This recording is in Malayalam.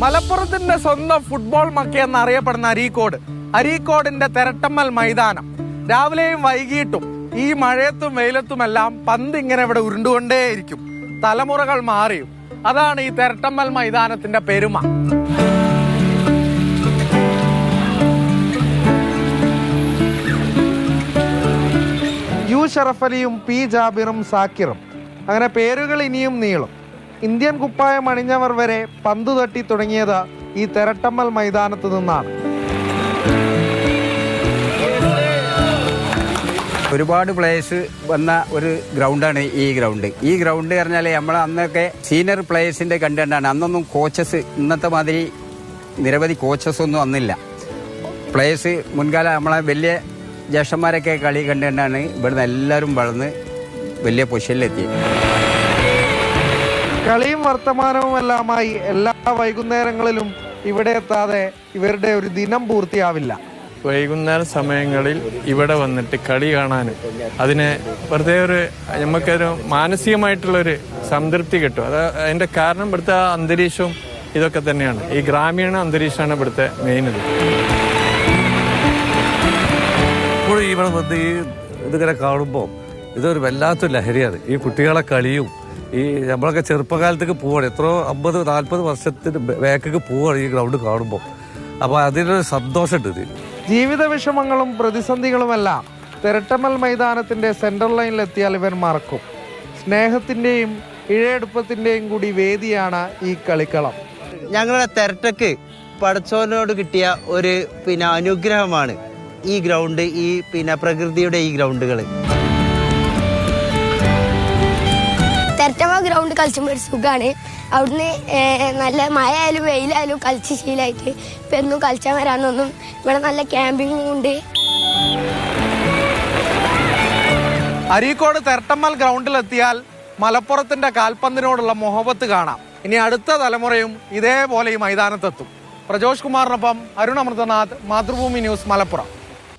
മലപ്പുറത്തിന്റെ സ്വന്തം ഫുട്ബോൾ മക്ക എന്നറിയപ്പെടുന്ന അരീക്കോടിന്റെ തെരട്ടമ്മൽ മൈതാനം രാവിലെയും വൈകിട്ടും ഈ മഴയത്തും വെയിലത്തുമെല്ലാം പന്ത് ഇങ്ങനെ ഇവിടെ ഉരുണ്ടുകൊണ്ടേയിരിക്കും. തലമുറകൾ മാറിയും. അതാണ് ഈ തെരട്ടമ്മൽ മൈതാനത്തിന്റെ പെരുമ. യു ഷറഫലിയും പി ജാബിറും സാക്കിറും, അങ്ങനെ പേരുകൾ ഇനിയും നീളും. ഇന്ത്യൻ കുപ്പായം അണിഞ്ഞവർ വരെ പന്ത് തട്ടി തുടങ്ങിയത് ഈ തെരട്ടമ്മൽ മൈതാനത്ത് നിന്നാണ്. ഒരുപാട് പ്ലേയേഴ്സ് വന്ന ഒരു ഗ്രൗണ്ടാണ് ഈ ഗ്രൗണ്ട് പറഞ്ഞാൽ നമ്മൾ അന്നൊക്കെ സീനിയർ പ്ലേയേഴ്സിന്റെ കണ്ടാണ്. അന്നൊന്നും കോച്ചസ് ഇന്നത്തെ മാതിരി നിരവധി കോച്ചസ് ഒന്നും അന്നില്ല. പ്ലേയേഴ്സ് മുൻകാല നമ്മളെ വലിയ ജ്യേഷ്ഠന്മാരൊക്കെ കളി കണ്ടുകൊണ്ടാണ് ഇവിടുന്ന് എല്ലാവരും വളർന്ന് വലിയ പൊസിഷനിലെത്തി. കളിയും വർത്തമാനവുമെല്ലാമായി എല്ലാ വൈകുന്നേരങ്ങളിലും ഇവിടെ എത്താതെ ഇവരുടെ ഒരു ദിനം പൂർത്തിയാവില്ല. വൈകുന്നേര സമയങ്ങളിൽ ഇവിടെ വന്നിട്ട് കളി കാണാനും അതിനെ വെറുതെ നമുക്കൊരു മാനസികമായിട്ടുള്ളൊരു സംതൃപ്തി കിട്ടും. അതിൻ്റെ കാരണം ഇവിടുത്തെ അന്തരീക്ഷവും ഇതൊക്കെ തന്നെയാണ്. ഈ ഗ്രാമീണ അന്തരീക്ഷമാണ് ഇവിടുത്തെ മെയിൻ. ഇപ്പോഴും ഇവിടെ വന്ന് ഇതിങ്ങനെ കാണുമ്പോൾ ഇതൊരു വല്ലാത്തൊരു ലഹരിയാണ്. ഈ കുട്ടികളെ കളിയും നമ്മളൊക്കെ ചെറുപ്പകാലത്തേക്ക് പോവാണ്. എത്രയോ 50-40 വർഷത്തിന് ബാക്കൊക്കെ പോവാണ് ഈ ഗ്രൗണ്ട് കാണുമ്പോൾ. അപ്പോൾ അതിനൊരു സന്തോഷമുണ്ട്. ജീവിത വിഷമങ്ങളും പ്രതിസന്ധികളുമെല്ലാം തെരട്ടമ്മൽ മൈതാനത്തിന്റെ സെൻട്രൽ ലൈനിലെത്തിയാൽ ഇവർ മറക്കും. സ്നേഹത്തിന്റെയും ഇഴയെടുപ്പത്തിന്റെയും കൂടി വേദിയാണ് ഈ കളിക്കളം. ഞങ്ങളുടെ തെരട്ടക്ക് പടച്ചോനോട് കിട്ടിയ ഒരു അനുഗ്രഹമാണ് ഈ ഗ്രൗണ്ട്, ഈ പ്രകൃതിയുടെ ഈ ഗ്രൗണ്ടുകൾ. തെരട്ടമ്മൽ ഗ്രൗണ്ട് കളിച്ചുമ്പോൾ ഒരു സുഖമാണ്. അവിടുന്ന് നല്ല മഴ ആയാലും വെയിലായാലും കളിച്ച് ശീലമായിട്ട് ഇപ്പം എന്നും കളിച്ചാൽ വരാനൊന്നും. ഇവിടെ നല്ല ക്യാമ്പിങ്ങും ഉണ്ട്. അരീക്കോട് തെരട്ടമ്മൽ ഗ്രൗണ്ടിലെത്തിയാൽ മലപ്പുറത്തിന്റെ കാൽപന്തിനോടുള്ള മൊഹബത്ത് കാണാം. ഇനി അടുത്ത തലമുറയും ഇതേപോലെ ഈ മൈതാനത്തെത്തും. പ്രജോഷ് കുമാറിനൊപ്പം അരുൺ അമൃതനാഥ്, മാതൃഭൂമി ന്യൂസ്, മലപ്പുറം.